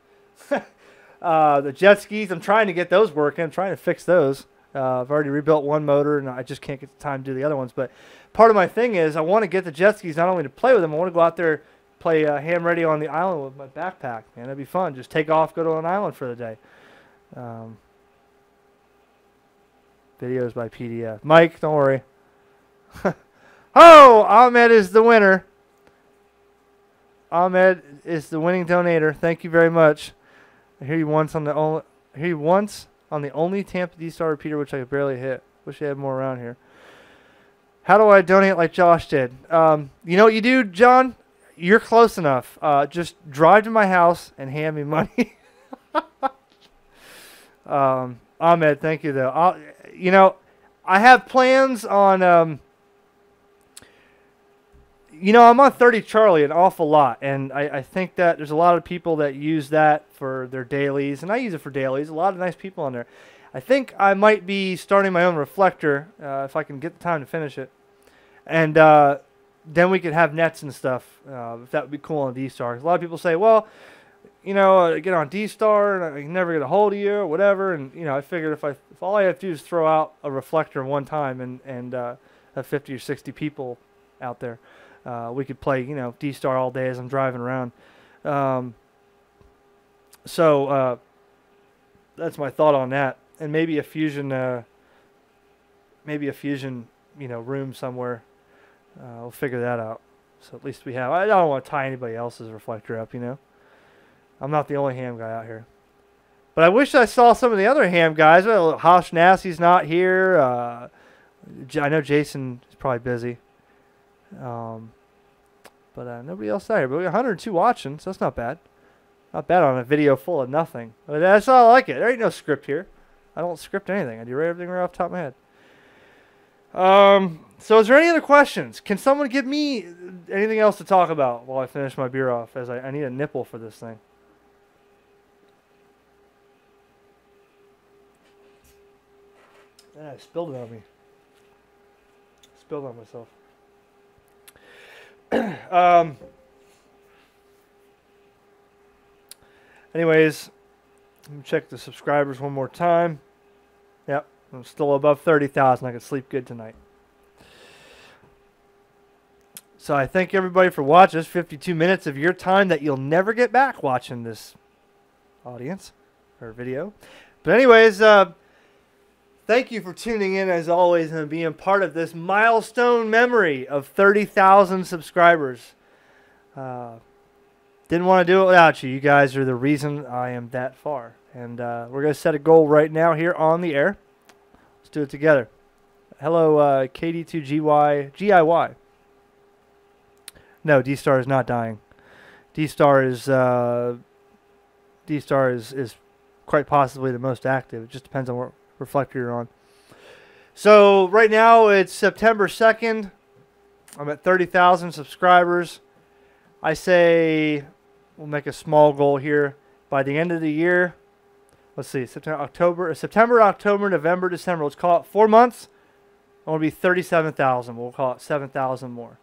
The jet skis, I'm trying to get those working. I'm trying to fix those. I've already rebuilt one motor, and I just can't get the time to do the other ones. But part of my thing is I want to get the jet skis not only to play with them, I want to go out there play ham radio on the island with my backpack, man. That'd be fun. Just take off, go to an island for the day. Videos by PDF. Mike, don't worry. Oh, Ahmed is the winner. Ahmed is the winning donator. Thank you very much. I hear you once on the only Tampa D-Star repeater, which I could barely hit. Wish I had more around here. How do I donate like Josh did? You know what you do, John? You're close enough. Just drive to my house and hand me money. Ahmed, thank you, though. You know, I have plans on... you know, I'm on 30 Charlie an awful lot, and I think that there's a lot of people that use that for their dailies, and I use it for dailies. A lot of nice people on there. I think I might be starting my own reflector if I can get the time to finish it. And then we could have nets and stuff, if that would be cool on D-Star. A lot of people say, well, you know, get on D-Star, and I can never get a hold of you, or whatever. And, you know, I figured if all I have to do is throw out a reflector one time and have 50 or 60 people out there, we could play, you know, D-Star all day as I'm driving around. So that's my thought on that. And maybe a fusion, you know, room somewhere. We'll figure that out. So at least we have. I don't want to tie anybody else's reflector up, you know. I'm not the only ham guy out here. But I wish I saw some of the other ham guys. Well, Hosh Nassie's not here. I know Jason is probably busy. But nobody else out here. But we got 102 watching, so that's not bad. Not bad on a video full of nothing. But that's all I like it. There ain't no script here. I don't script anything. I do everything right off the top of my head. So is there any other questions? Can someone give me anything else to talk about while I finish my beer off? As I need a nipple for this thing. And I spilled it on me. Spilled on myself. Anyways, let me check the subscribers one more time. Yep, I'm still above 30,000. I can sleep good tonight. So I thank everybody for watching. This 52 minutes of your time that you'll never get back watching this audience or video. But anyways, thank you for tuning in as always and being part of this milestone memory of 30,000 subscribers. Didn't want to do it without you. You guys are the reason I am that far. And we're going to set a goal right now here on the air. Let's do it together. Hello, KD2GIY. No, D-Star is not dying. D-Star is quite possibly the most active. It just depends on what reflector you're on. So right now it's September 2nd. I'm at 30,000 subscribers. I say we'll make a small goal here. By the end of the year, let's see, September, October, November, December. Let's call it 4 months. I want to be 37,000. We'll call it 7,000 more.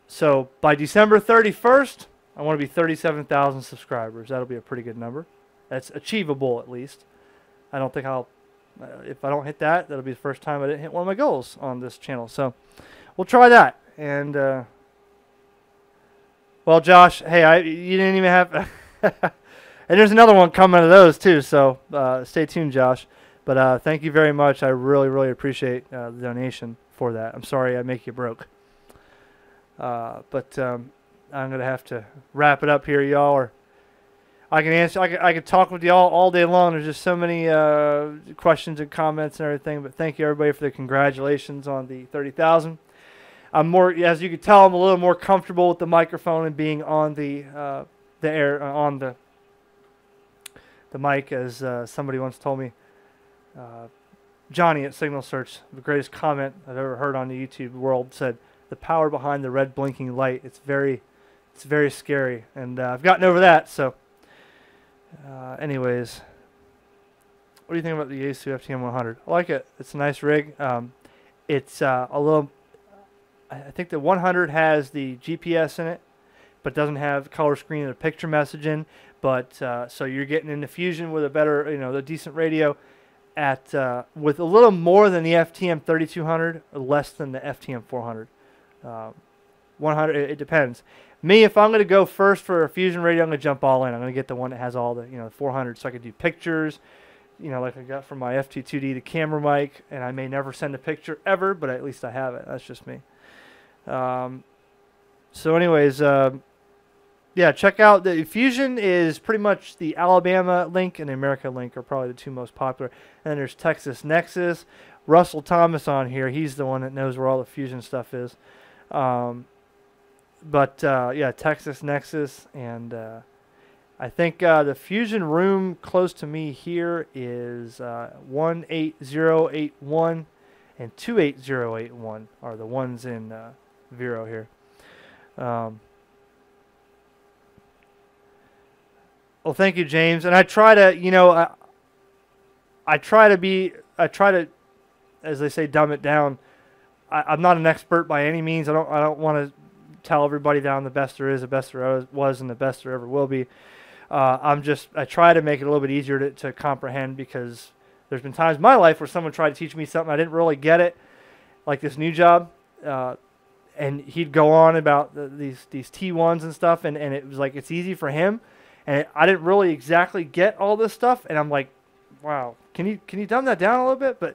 So by December 31st, I want to be 37,000 subscribers. That'll be a pretty good number. That's achievable at least. I don't think if I don't hit that, that'll be the first time I didn't hit one of my goals on this channel. So we'll try that. And, well, Josh, hey, you didn't even have, and there's another one coming out of those too. So stay tuned, Josh. But thank you very much. I really, really appreciate the donation for that. I'm sorry I make you broke. But I'm gonna have to wrap it up here, y'all. Or I can answer. I can talk with y'all all day long. There's just so many questions and comments and everything. But thank you everybody for the congratulations on the 30,000. I'm more, as you can tell, I'm a little more comfortable with the microphone and being on the air on the mic, as somebody once told me. Johnny at Signal Search, the greatest comment I've ever heard on the YouTube world, said, "The power behind the red blinking light. It's very scary." And I've gotten over that. So, anyways, what do you think about the Yaesu FTM 100? I like it. It's a nice rig. It's a little. I think the 100 has the GPS in it, but doesn't have color screen and a picture message in. But so you're getting into fusion with a better, the decent radio at with a little more than the FTM 3200, or less than the FTM 400. 100, it depends. Me, if I'm going to go first for a Fusion radio, I'm going to jump all in. I'm going to get the one that has all the, 400, so I can do pictures, like I got from my FT2D, the camera mic, and I may never send a picture ever, but at least I have it. That's just me. So anyways, yeah, check out the Fusion is pretty much the Alabama link and the America link are probably the two most popular. And then there's Texas Nexus. Russell Thomas on here. He's the one that knows where all the Fusion stuff is. Yeah, Texas Nexus, and I think the Fusion room close to me here is 18081 and 28081 are the ones in Vero here. Well, thank you, James. And I try to, I try to, as they say, dumb it down. I'm not an expert by any means. I don't want to tell everybody that I'm the best there is, the best there was, and the best there ever will be. I try to make it a little bit easier to comprehend, because there's been times in my life where someone tried to teach me something I didn't really get it, like this new job, and he'd go on about these T1s and stuff, and it was like it's easy for him, and I didn't really exactly get all this stuff, and I'm like, wow, can you dumb that down a little bit? But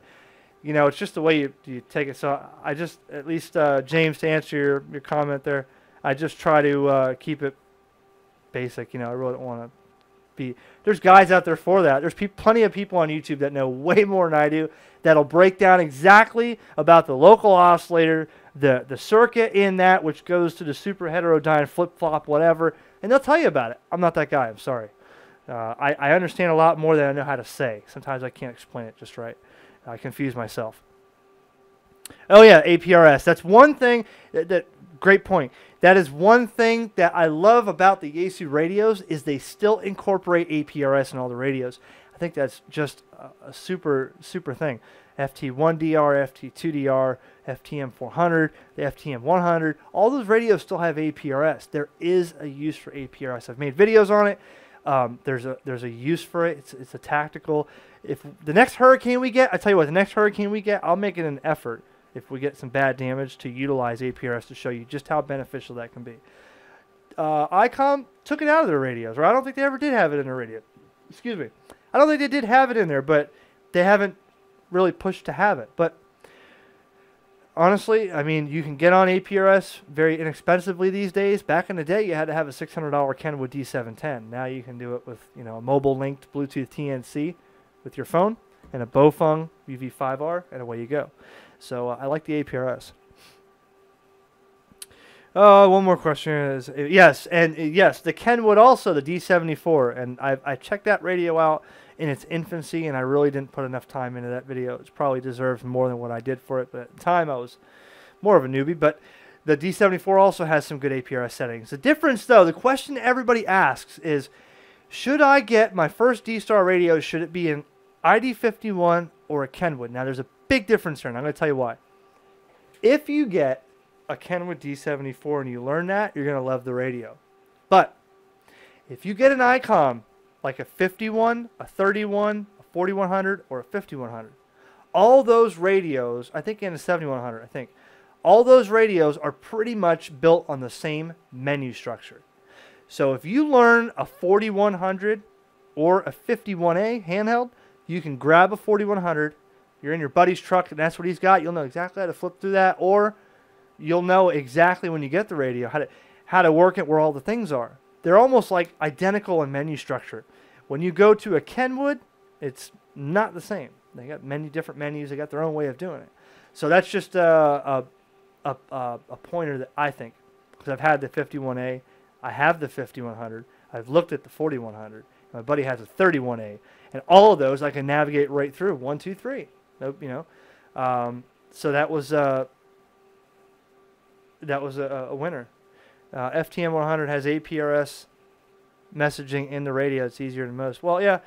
it's just the way you take it. So I just, at least James, to answer your comment there, I just try to keep it basic. I really don't want to be. There's guys out there for that. There's plenty of people on YouTube that know way more than I do, that'll break down exactly about the local oscillator, the circuit in that, which goes to the super heterodyne flip flop, whatever, and they'll tell you about it. I'm not that guy. I'm sorry. I understand a lot more than I know how to say. Sometimes I can't explain it just right. I confuse myself. Oh yeah, APRS. That's one thing. Great point. That is one thing that I love about the Yaesu radios, is they still incorporate APRS in all the radios. I think that's just a super thing. FT1DR, FT2DR, FTM400, the FTM100. All those radios still have APRS. There is a use for APRS. I've made videos on it. There's a use for it. It's a tactical. If the next hurricane we get, I tell you what, the next hurricane we get, I'll make it an effort, if we get some bad damage, to utilize APRS to show you just how beneficial that can be. ICOM took it out of their radios, or I don't think they ever did have it in their radio. Excuse me. I don't think they did have it in there, but they haven't really pushed to have it. But honestly, I mean, you can get on APRS very inexpensively these days. Back in the day, you had to have a $600 Kenwood D710. Now you can do it with, a mobile linked Bluetooth TNC with your phone and a Bofeng UV5R, and away you go. So I like the APRS. One more question is, yes, the Kenwood also, the D74, and I checked that radio out in its infancy, and I really didn't put enough time into that video. It probably deserves more than what I did for it, but at the time I was more of a newbie. But the D74 also has some good APRS settings. The difference, though, the question everybody asks is, should I get my first D-Star radio, should it be an ID51 or a Kenwood? Now, there's a big difference here, and I'm going to tell you why. If you get a Kenwood D74 and you learn that, you're going to love the radio. But if you get an ICOM, like a 51, a 31, a 4100, or a 5100, all those radios, I think, in a 7100, I think, all those radios are pretty much built on the same menu structure. So if you learn a 4100 or a 51A handheld, you can grab a 4100, you're in your buddy's truck and that's what he's got, you'll know exactly how to flip through that, or you'll know exactly when you get the radio how to work it where all the things are. They're almost like identical in menu structure. When you go to a Kenwood, it's not the same. They got many different menus. They got their own way of doing it. So that's just a pointer that I think, because I've had the 51A, I have the 5100, I've looked at the 4100, my buddy has a 31A, and all of those I can navigate right through. 1, 2, 3. Nope, so that was a winner. FTM 100 has APRS messaging in the radio. It's easier than most. Well, yeah,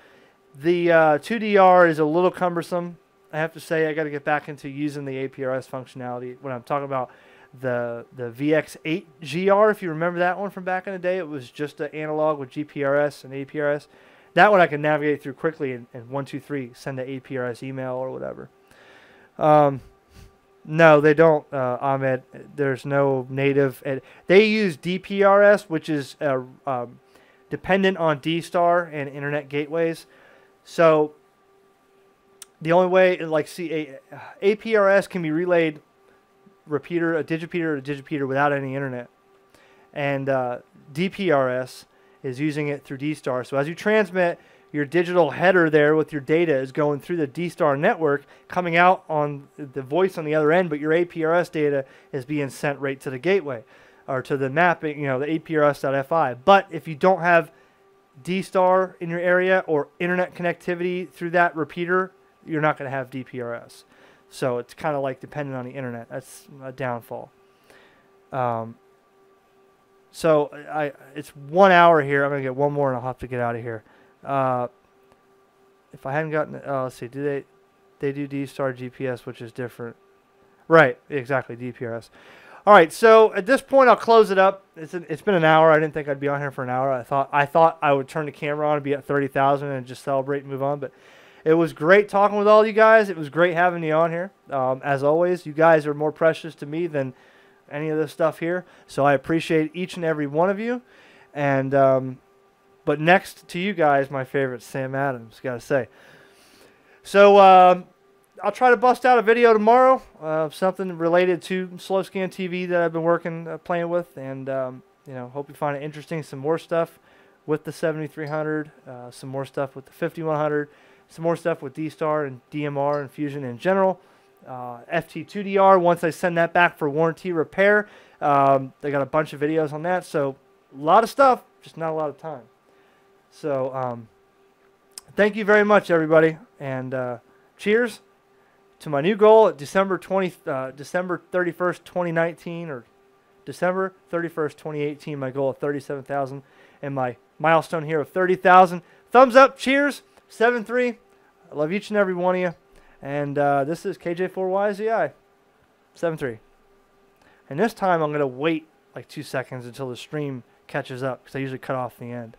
the 2DR is a little cumbersome. I have to say, I got to get back into using the APRS functionality when I'm talking about the VX8 GR. If you remember that one from back in the day, it was just an analog with GPRS and APRS. That one I can navigate through quickly and 1, 2, 3 send an APRS email or whatever. No, they don't, Ahmed. There's no native. They use DPRS, which is dependent on D-Star and internet gateways. So the only way, like, see, APRS can be relayed a digipeater to digipeater without any internet. And DPRS is using it through D-Star. So as you transmit, your digital header there with your data is going through the D-Star network, coming out on the voice on the other end, but your APRS data is being sent right to the gateway or to the mapping, the APRS.FI. But if you don't have D-Star in your area or internet connectivity through that repeater, you're not going to have DPRS. So it's kind of like dependent on the internet. That's a downfall. So it's 1 hour here. I'm going to get one more and I'll have to get out of here. If I hadn't gotten, let's see, they do D-Star GPS, which is different. Right, exactly, DPRS. All right, so at this point, I'll close it up. It's been an hour. I didn't think I'd be on here for an hour. I thought I would turn the camera on and be at 30,000 and just celebrate and move on. But it was great talking with all you guys. It was great having you on here. As always, you guys are more precious to me than any of this stuff here. So I appreciate each and every one of you. And but next to you guys, my favorite, Sam Adams, got to say. So I'll try to bust out a video tomorrow, something related to slow scan TV that I've been playing with, and hope you find it interesting. Some more stuff with the 7300, some more stuff with the 5100, some more stuff with D-Star and DMR and Fusion in general. FT2DR, once I send that back for warranty repair, they got a bunch of videos on that. So a lot of stuff, just not a lot of time. So thank you very much, everybody, and cheers to my new goal at December 31st, 2019, or December 31st, 2018. My goal of 37,000, and my milestone here of 30,000. Thumbs up, cheers, 7-3. I love each and every one of you, and this is KJ4YZI, 7-3. And this time I'm gonna wait like 2 seconds until the stream catches up, because I usually cut off the end.